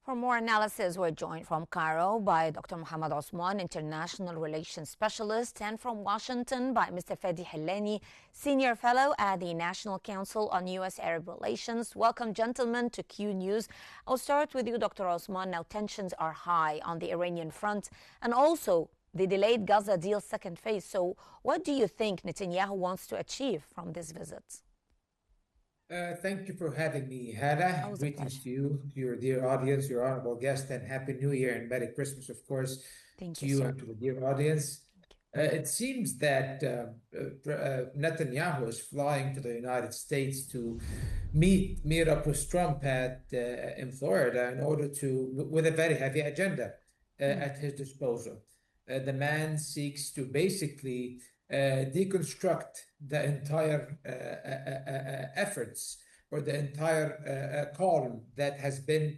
For more analysis, we're joined from Cairo by Dr. Mohamed Osman, International Relations Specialist, and from Washington by Mr. Fadi Hilani, Senior Fellow at the National Council on U.S.-Arab Relations. Welcome, gentlemen, to Q News. I'll start with you, Dr. Osman. Now, tensions are high on the Iranian front and also the delayed Gaza deal second phase. So what do you think Netanyahu wants to achieve from this visit? Thank you for having me, Hannah. Always a Greetings pleasure. to you, your dear audience, your honorable guest, and Happy New Year and Merry Christmas, of course, Thank to you, you sir. and to the dear audience. It seems that Netanyahu is flying to the United States to meet up with Trump in Florida in order with a very heavy agenda at his disposal. The man seeks to basically deconstruct the entire efforts or the entire calm that has been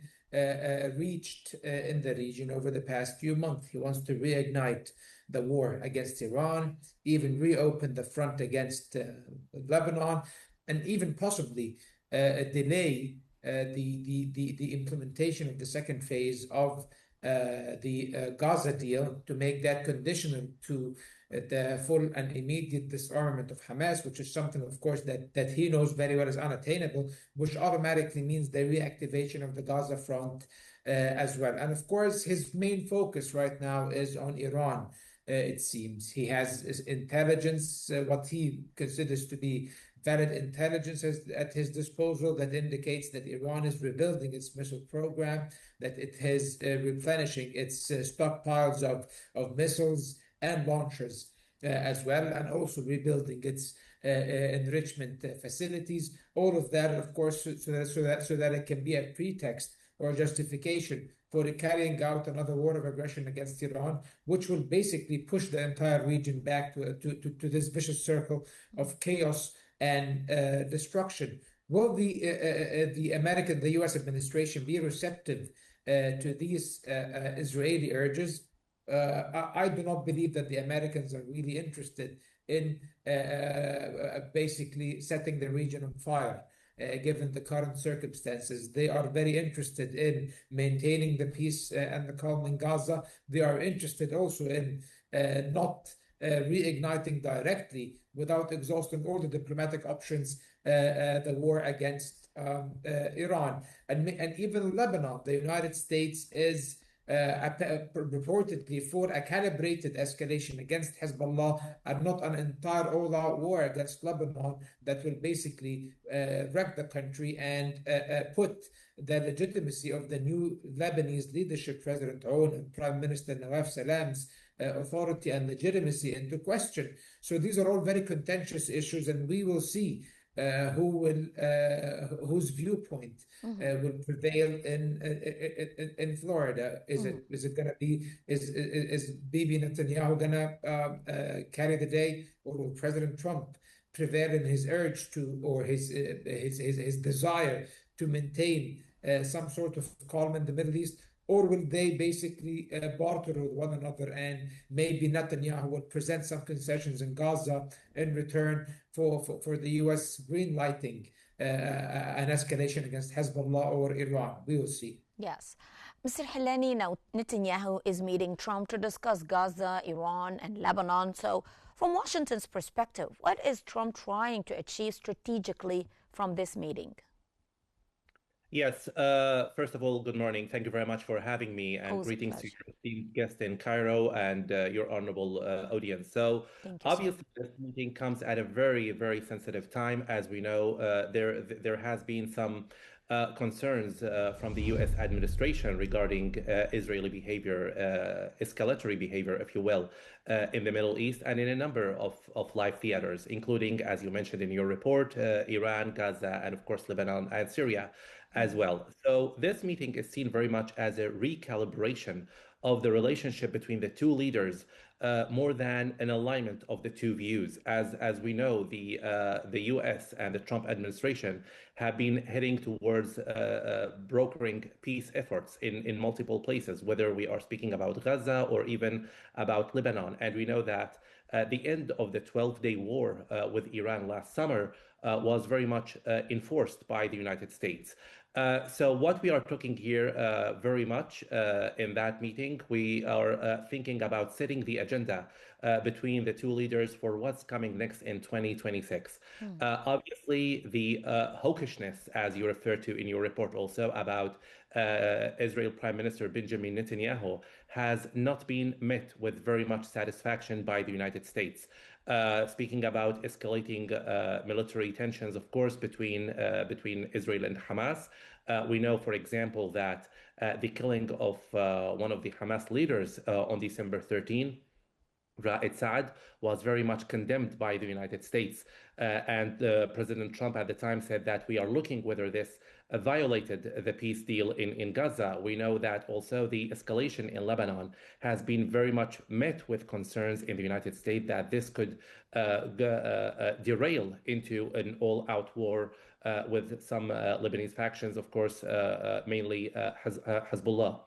reached in the region over the past few months. He wants to reignite the war against Iran, even reopen the front against Lebanon, and even possibly delay the implementation of the second phase of the Gaza deal to make that conditional to the full and immediate disarmament of Hamas, which is something, of course, that he knows very well is unattainable, which automatically means the reactivation of the Gaza front as well. And of course, his main focus right now is on Iran. It seems he has intelligence, what he considers to be valid intelligence at his disposal that indicates that Iran is rebuilding its missile program, that it is replenishing its stockpiles of missiles and launchers as well, and also rebuilding its enrichment facilities. All of that, of course, so that it can be a pretext or justification for carrying out another war of aggression against Iran, which will basically push the entire region back to this vicious circle of chaos and destruction. Will the U.S. administration be receptive to these Israeli urges? I do not believe that the Americans are really interested in basically setting the region on fire. Given the current circumstances, they are very interested in maintaining the peace and the calm in Gaza. They are interested also in not reigniting directly without exhausting all the diplomatic options, the war against Iran. And even Lebanon, the United States is reportedly for a calibrated escalation against Hezbollah and not an entire all-out war against Lebanon that will basically wreck the country and put the legitimacy of the new Lebanese leadership, President Oun and Prime Minister Nawaf Salam's authority and legitimacy into question. So these are all very contentious issues, and we will see whose viewpoint will prevail in Florida. Is it going to be is Bibi Netanyahu going to carry the day, or will President Trump prevail in his urge to, or his desire to maintain some sort of calm in the Middle East? Or will they basically barter with one another, and maybe Netanyahu will present some concessions in Gaza in return for the U.S. green lighting an escalation against Hezbollah or Iran? We will see. Yes. Mr. Hilani, now Netanyahu is meeting Trump to discuss Gaza, Iran, and Lebanon. So from Washington's perspective, what is Trump trying to achieve strategically from this meeting? Yes. First of all, good morning. Thank you very much for having me, and Always a greetings to pleasure. your esteemed guest in Cairo and your honorable audience. So, Thank you, sir. obviously, this meeting comes at a very, very sensitive time. As we know, there has been some concerns from the U.S. administration regarding Israeli behavior, escalatory behavior, if you will, in the Middle East and in a number of live theaters, including, as you mentioned in your report, Iran, Gaza, and of course, Lebanon and Syria as well. So this meeting is seen very much as a recalibration of the relationship between the two leaders, more than an alignment of the two views. As we know, the U.S. and the Trump administration have been heading towards brokering peace efforts in multiple places, whether we are speaking about Gaza or even about Lebanon. And we know that the end of the 12-day war with Iran last summer was very much enforced by the United States. So what we are talking here very much in that meeting, we are thinking about setting the agenda between the two leaders for what's coming next in 2026. Obviously, the hawkishness, as you referred to in your report also about Israel Prime Minister Benjamin Netanyahu, has not been met with very much satisfaction by the United States. Speaking about escalating military tensions, of course, between Israel and Hamas. We know, for example, that the killing of one of the Hamas leaders on December 13 Ra'ed Saad was very much condemned by the United States. And President Trump at the time said that we are looking whether this violated the peace deal in Gaza. We know that also the escalation in Lebanon has been very much met with concerns in the United States that this could derail into an all-out war with some Lebanese factions, of course, mainly Hezbollah.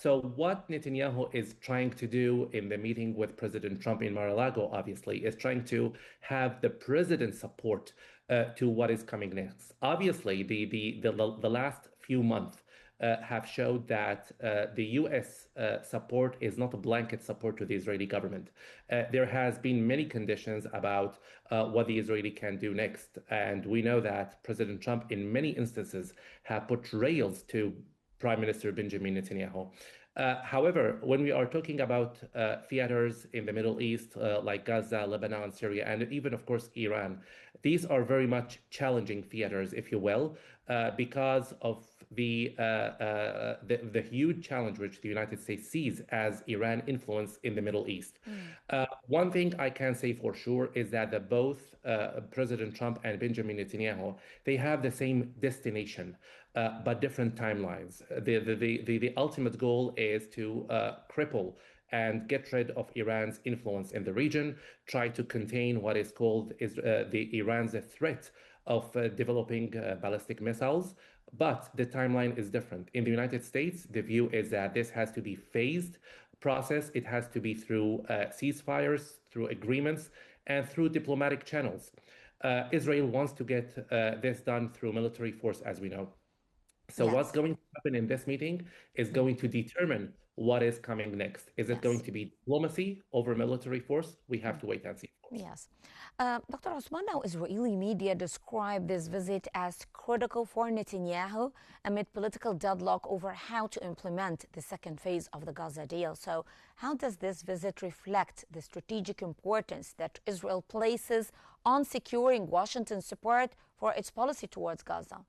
So what Netanyahu is trying to do in the meeting with President Trump in Mar-a-Lago, obviously, is trying to have the president's support to what is coming next. Obviously, the last few months have showed that the U.S. Support is not a blanket support to the Israeli government. There has been many conditions about what the Israeli can do next, and we know that President Trump, in many instances, have put rails to Prime Minister Benjamin Netanyahu. However, when we are talking about theaters in the Middle East, like Gaza, Lebanon, Syria, and even, of course, Iran, these are very much challenging theaters, if you will, because of the huge challenge which the United States sees as Iran influence in the Middle East. One thing I can say for sure is that both President Trump and Benjamin Netanyahu, they have the same destination, but different timelines. The ultimate goal is to cripple and get rid of Iran's influence in the region, try to contain what is called Iran's threat of developing ballistic missiles. But the timeline is different. In the United States, the view is that this has to be phased process. It has to be through ceasefires, through agreements, and through diplomatic channels. Israel wants to get this done through military force, as we know. So what's going to happen in this meeting is going to determine what is coming next. Is it going to be diplomacy over military force? We have to wait and see. Yes. Dr. Osman, now Israeli media describe this visit as critical for Netanyahu amid political deadlock over how to implement the second phase of the Gaza deal. So how does this visit reflect the strategic importance that Israel places on securing Washington's support for its policy towards Gaza?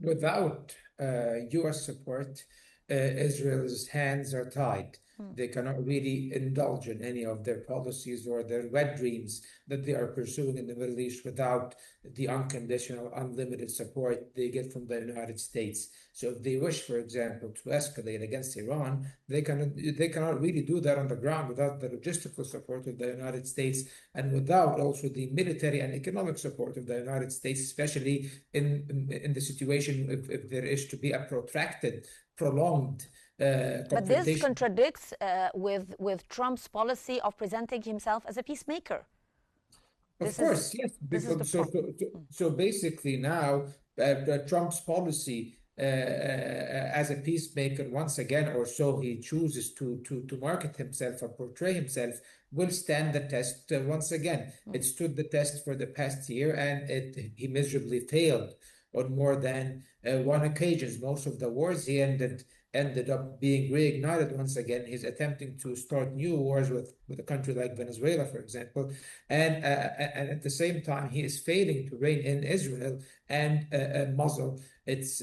Without U.S. support, Israel's hands are tied. They cannot really indulge in any of their policies or their wet dreams that they are pursuing in the Middle East without the unconditional, unlimited support they get from the United States. So if they wish, for example, to escalate against Iran, they cannot really do that on the ground without the logistical support of the United States and without also the military and economic support of the United States, especially in the situation if there is to be a protracted, prolonged but this contradicts with Trump's policy of presenting himself as a peacemaker. Of course, yes. So basically now, Trump's policy as a peacemaker, once again, or so he chooses to market himself or portray himself, will stand the test once again. It stood the test for the past year, and he miserably failed on more than one occasion. Most of the wars he ended up being reignited once again. He's attempting to start new wars with a country like Venezuela, for example, and at the same time he is failing to rein in Israel and muzzle its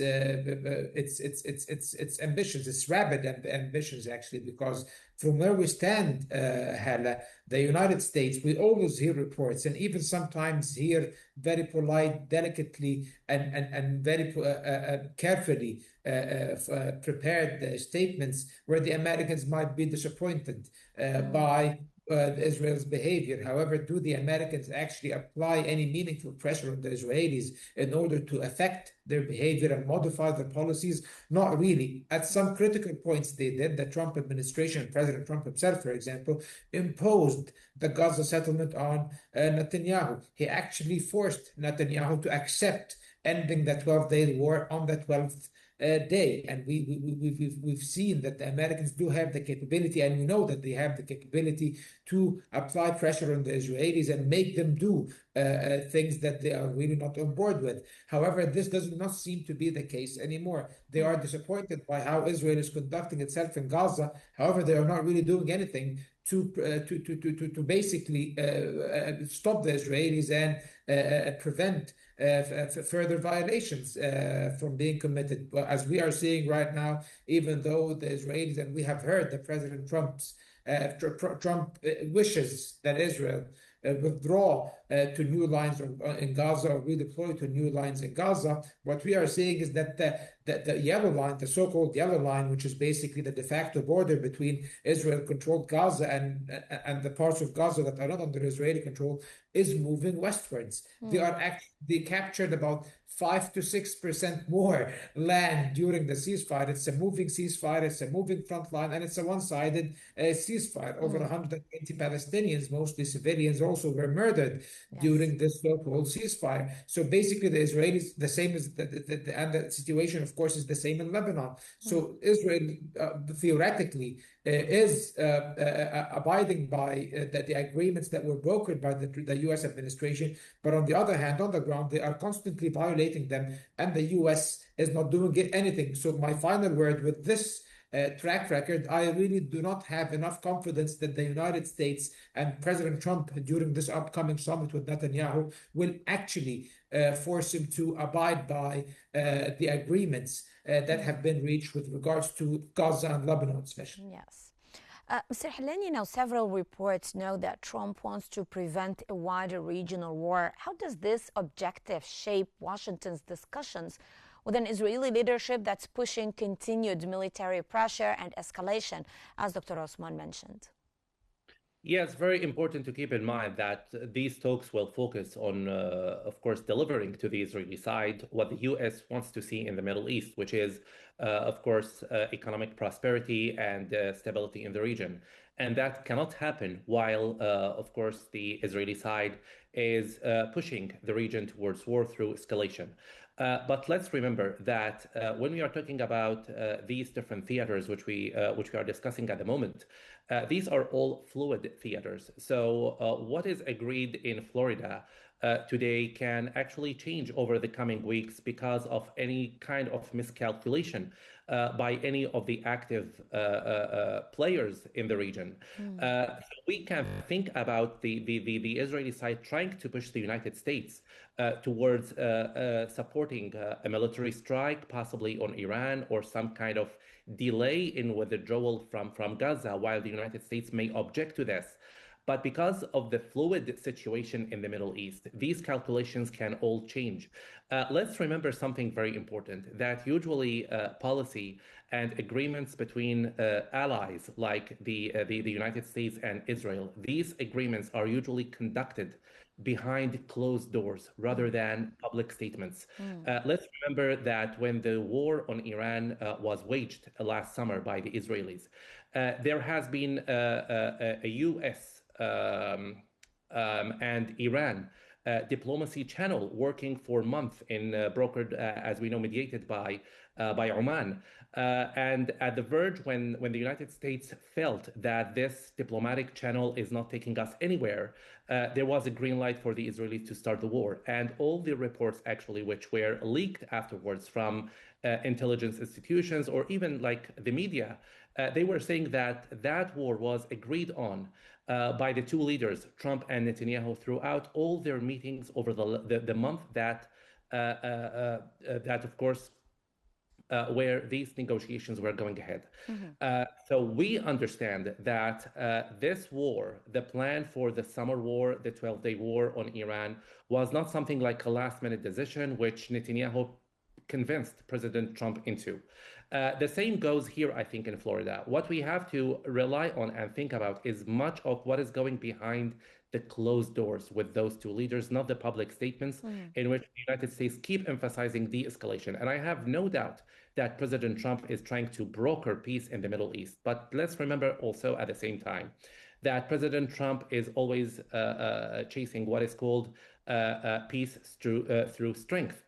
ambitions, its rabid ambitions, actually, because from where we stand, Hala, the United States, we always hear reports and even sometimes hear very polite, delicately, and very carefully prepared statements where the Americans might be disappointed by Israel's behavior. However, do the Americans actually apply any meaningful pressure on the Israelis in order to affect their behavior and modify their policies? Not really. At some critical points they did. The Trump administration, President Trump himself, for example, imposed the Gaza settlement on Netanyahu. He actually forced Netanyahu to accept ending the 12-day war on the 12th day. And we've seen that the Americans do have the capability, and we know that they have the capability to apply pressure on the Israelis and make them do things that they are really not on board with. However, this does not seem to be the case anymore. They are disappointed by how Israel is conducting itself in Gaza. However, they are not really doing anything to basically stop the Israelis and prevent further violations from being committed. But as we are seeing right now, even though the Israelis, and we have heard that President Trump wishes that Israel withdraw to new lines in Gaza or redeploy to new lines in Gaza. What we are seeing is that the yellow line, the so-called yellow line, which is basically the de facto border between Israel-controlled Gaza and the parts of Gaza that are not under Israeli control, is moving westwards. They captured about 5 to 6% more land during the ceasefire. It's a moving ceasefire, it's a moving front line, and it's a one-sided ceasefire. Over 120 Palestinians, mostly civilians, also were murdered during this so-called ceasefire. So basically, the Israelis, the same as and the situation, of course, is the same in Lebanon. So Israel, theoretically, is abiding by the agreements that were brokered by the U.S. administration. But on the other hand, on the ground, they are constantly violating them, and the U.S. is not doing anything. So my final word with this track record, I really do not have enough confidence that the United States and President Trump during this upcoming summit with Netanyahu will actually force him to abide by the agreements that have been reached with regards to Gaza and Lebanon especially. Yes. Mr. Hilani, now several reports know that Trump wants to prevent a wider regional war. How does this objective shape Washington's discussions with an Israeli leadership that's pushing continued military pressure and escalation, as Dr. Osman mentioned? Yeah, it's very important to keep in mind that these talks will focus on, of course, delivering to the Israeli side what the U.S. wants to see in the Middle East, which is, of course, economic prosperity and stability in the region. And that cannot happen while, of course, the Israeli side is pushing the region towards war through escalation. But let's remember that when we are talking about these different theaters, which we are discussing at the moment, these are all fluid theaters. So what is agreed in Florida today can actually change over the coming weeks because of any kind of miscalculation by any of the active players in the region. We can think about the Israeli side trying to push the United States towards supporting a military strike, possibly on Iran, or some kind of delay in withdrawal from Gaza, while the United States may object to this. But because of the fluid situation in the Middle East, these calculations can all change. Let's remember something very important, that usually policy and agreements between allies like the United States and Israel, these agreements are usually conducted behind closed doors rather than public statements. Let's remember that when the war on Iran was waged last summer by the Israelis, there has been a U.S. And Iran diplomacy channel working for months in brokered, as we know, mediated by Oman. And at the verge, when the United States felt that this diplomatic channel is not taking us anywhere, there was a green light for the Israelis to start the war. And all the reports actually, which were leaked afterwards from intelligence institutions or even like the media, they were saying that that war was agreed on by the two leaders, Trump and Netanyahu, throughout all their meetings over the month that, of course, where these negotiations were going ahead. So we understand that this war, the plan for the summer war, the 12-day war on Iran, was not something like a last-minute decision, which Netanyahu convinced President Trump into. The same goes here, I think, in Florida. What we have to rely on and think about is much of what is going behind the closed doors with those two leaders, not the public statements in which the United States keep emphasizing de-escalation. And I have no doubt that President Trump is trying to broker peace in the Middle East. But let's remember also at the same time that President Trump is always chasing what is called peace through strength.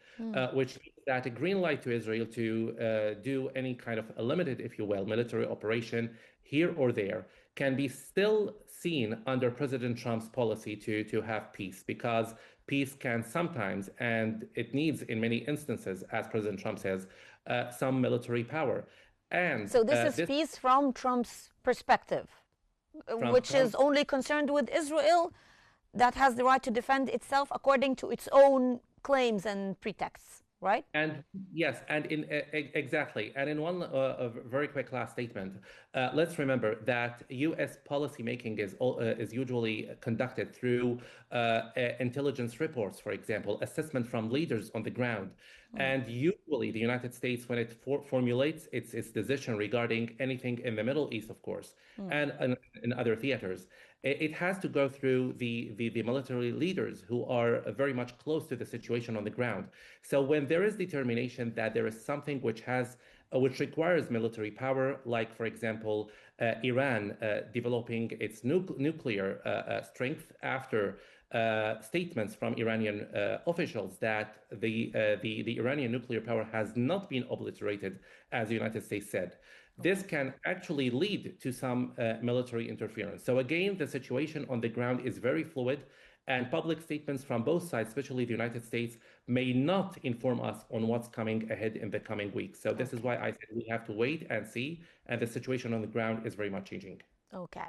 which means that a green light to Israel to do any kind of a limited, if you will, military operation here or there can be still seen under President Trump's policy to have peace, because peace can sometimes, and it needs in many instances, as President Trump says, some military power. And so this is peace from Trump's perspective, which is only concerned with Israel, that has the right to defend itself according to its own claims and pretexts, right? And yes, and exactly. And in one a very quick last statement, let's remember that U.S. policymaking is usually conducted through intelligence reports, for example, assessment from leaders on the ground. And usually the United States, when it formulates its decision regarding anything in the Middle East, of course, and in other theaters, it has to go through the military leaders who are very much close to the situation on the ground. So when there is determination that there is something which requires military power, like, for example, Iran developing its nuclear strength after statements from Iranian officials that the Iranian nuclear power has not been obliterated, as the United States said. This can actually lead to some military interference. So again, the situation on the ground is very fluid, and public statements from both sides, especially the United States, may not inform us on what's coming ahead in the coming weeks. So this is why I said we have to wait and see, and the situation on the ground is very much changing. Okay.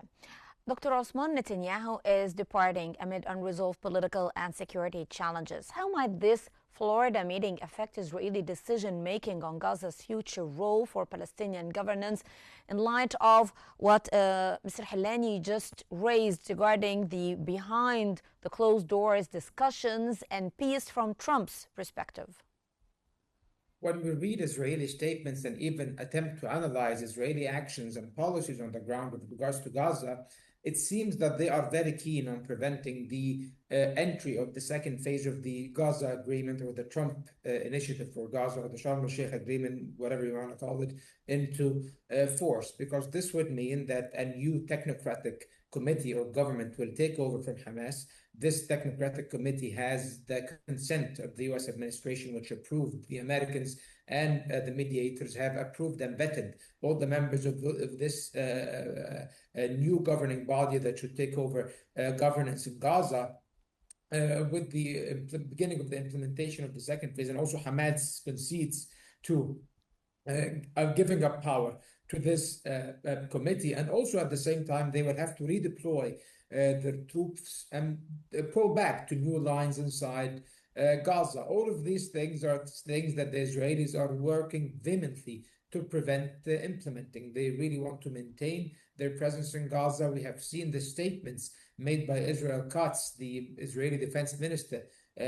Dr. Osman, Netanyahu is departing amid unresolved political and security challenges. How might this Florida meeting affect Israeli decision-making on Gaza's future role for Palestinian governance in light of what Mr. Hilani just raised regarding the behind the closed doors discussions and peace from Trump's perspective? When we read Israeli statements and even attempt to analyze Israeli actions and policies on the ground with regards to Gaza, it seems that they are very keen on preventing the entry of the second phase of the Gaza agreement, or the Trump initiative for Gaza, or the Sharm el-Sheikh agreement, whatever you want to call it, into force, because this would mean that a new technocratic committee or government will take over from Hamas. This technocratic committee has the consent of the U.S. administration, which approved. The Americans and the mediators have approved and vetted all the members of this new governing body that should take over governance in Gaza. With the beginning of the implementation of the second phase, and also Hamas concedes to giving up power to this committee, and also at the same time they will have to redeploy their troops and pull back to new lines inside Gaza. All of these things are things that the Israelis are working vehemently to prevent implementing. They really want to maintain their presence in Gaza. We have seen the statements made by Israel Katz, the Israeli defense minister,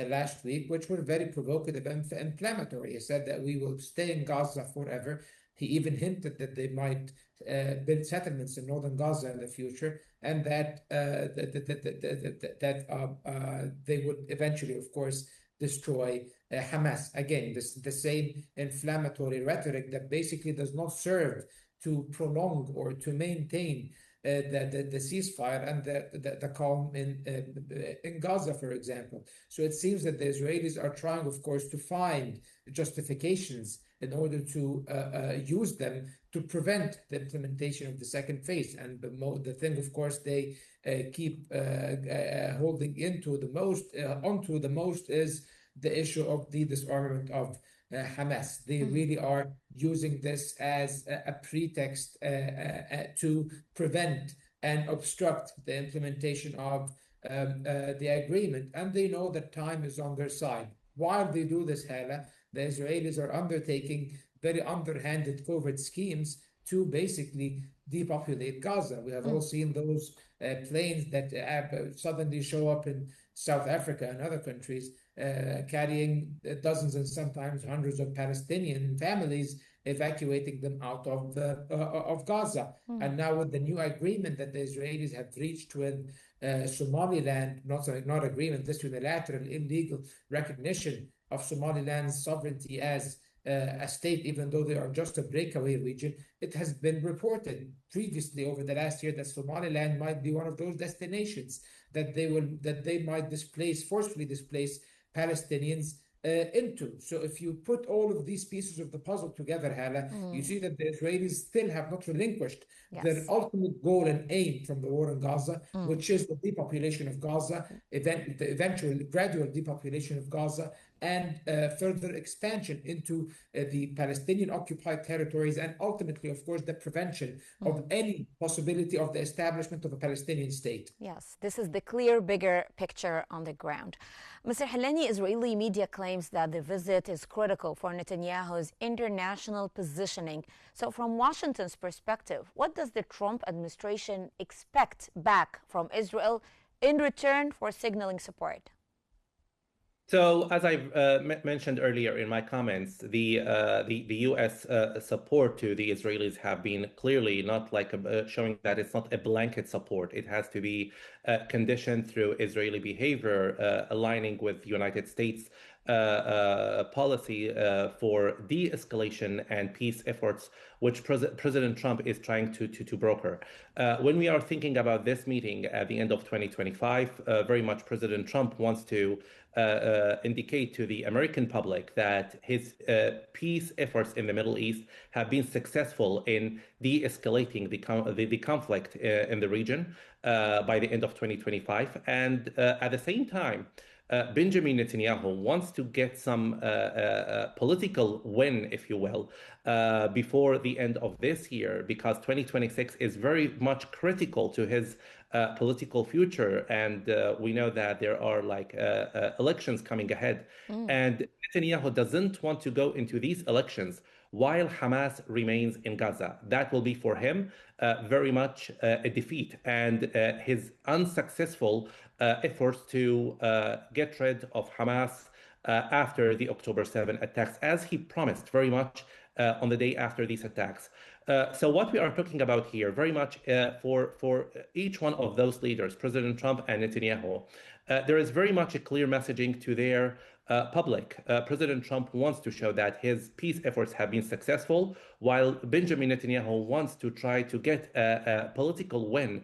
last week, which were very provocative and inflammatory. He said that we will stay in Gaza forever. He even hinted that they might build settlements in northern Gaza in the future, and that they would eventually, of course, destroy Hamas. Again, the same inflammatory rhetoric that basically does not serve to prolong or to maintain the ceasefire and the calm in Gaza, for example. So it seems that the Israelis are trying, of course, to find justifications in order to use them to prevent the implementation of the second phase. And the thing, of course, they keep holding onto the most is the issue of the disarmament of Hamas. They really are using this as a pretext to prevent and obstruct the implementation of the agreement. And they know that time is on their side. While they do this, Hala, the Israelis are undertaking very underhanded covert schemes to basically depopulate Gaza. We have all seen those planes that suddenly show up in South Africa and other countries, carrying dozens and sometimes hundreds of Palestinian families, evacuating them out of Gaza. And now with the new agreement that the Israelis have reached with Somaliland, not agreement, this unilateral illegal recognition of Somaliland's sovereignty as a state, even though they are just a breakaway region. It has been reported previously over the last year that Somaliland might be one of those destinations that they might forcefully displace Palestinians into. So if you put all of these pieces of the puzzle together, Hala, you see that the Israelis still have not relinquished their Yes. ultimate goal and aim from the war in Gaza, which is the depopulation of Gaza, the eventual gradual depopulation of Gaza, and further expansion into the Palestinian occupied territories, and ultimately, of course, the prevention of any possibility of the establishment of a Palestinian state. Yes, this is the clear, bigger picture on the ground. Mr. Hilani, Israeli media claims that the visit is critical for Netanyahu's international positioning. So from Washington's perspective, what does the Trump administration expect back from Israel in return for signaling support? So, as I mentioned earlier in my comments, the U.S. Support to the Israelis have been clearly not like showing that it's not a blanket support. It has to be conditioned through Israeli behavior, aligning with United States policy for de-escalation and peace efforts, which President Trump is trying to broker. When we are thinking about this meeting at the end of 2025, very much President Trump wants to indicate to the American public that his peace efforts in the Middle East have been successful in de-escalating the conflict in the region by the end of 2025. And at the same time, Benjamin Netanyahu wants to get some political win, if you will, before the end of this year, because 2026 is very much critical to his political future. And we know that there are elections coming ahead. And Netanyahu doesn't want to go into these elections while Hamas remains in Gaza. That will be for him very much a defeat. And his unsuccessful efforts to get rid of Hamas after the October 7 attacks, as he promised very much on the day after these attacks. So what we are talking about here, very much for each one of those leaders, President Trump and Netanyahu, there is very much a clear messaging to their public. President Trump wants to show that his peace efforts have been successful, while Benjamin Netanyahu wants to try to get a political win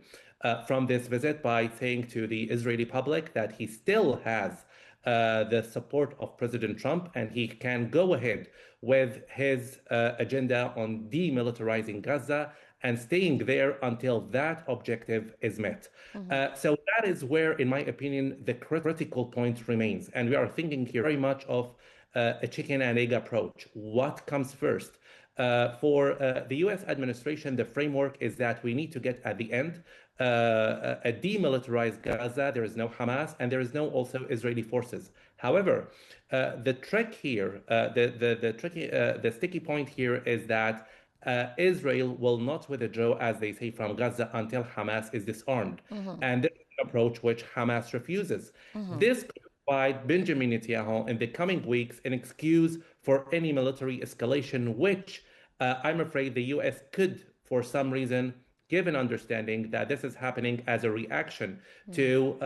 from this visit by saying to the Israeli public that he still has the support of President Trump and he can go ahead with his agenda on demilitarizing Gaza and staying there until that objective is met. So that is where, in my opinion, the critical point remains. And we are thinking here very much of a chicken and egg approach. What comes first? For the US administration, the framework is that we need to get at the end a demilitarized Gaza. There is no Hamas and there is no also Israeli forces. However, the trick here, the sticky point here is that Israel will not withdraw, as they say, from Gaza until Hamas is disarmed. And this is an approach which Hamas refuses. This could provide Benjamin Netanyahu in the coming weeks an excuse for any military escalation, which I'm afraid the US could, for some reason, give an understanding that this is happening as a reaction to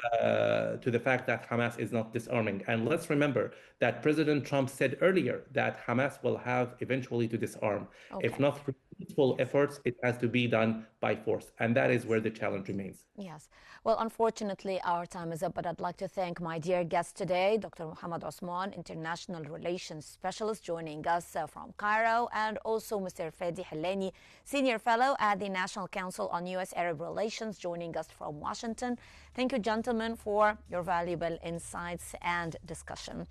the fact that Hamas is not disarming. And let's remember that President Trump said earlier that Hamas will have eventually to disarm. If not through peaceful efforts, it has to be done by force. And that is where the challenge remains. Yes. Well, unfortunately, our time is up, but I'd like to thank my dear guest today, Dr. Mohamed Osman, International Relations Specialist, joining us from Cairo, and also Mr. Fadi Hilani, Senior Fellow at the National Council on U.S.-Arab Relations, joining us from Washington. Thank you, gentlemen, for your valuable insights and discussion.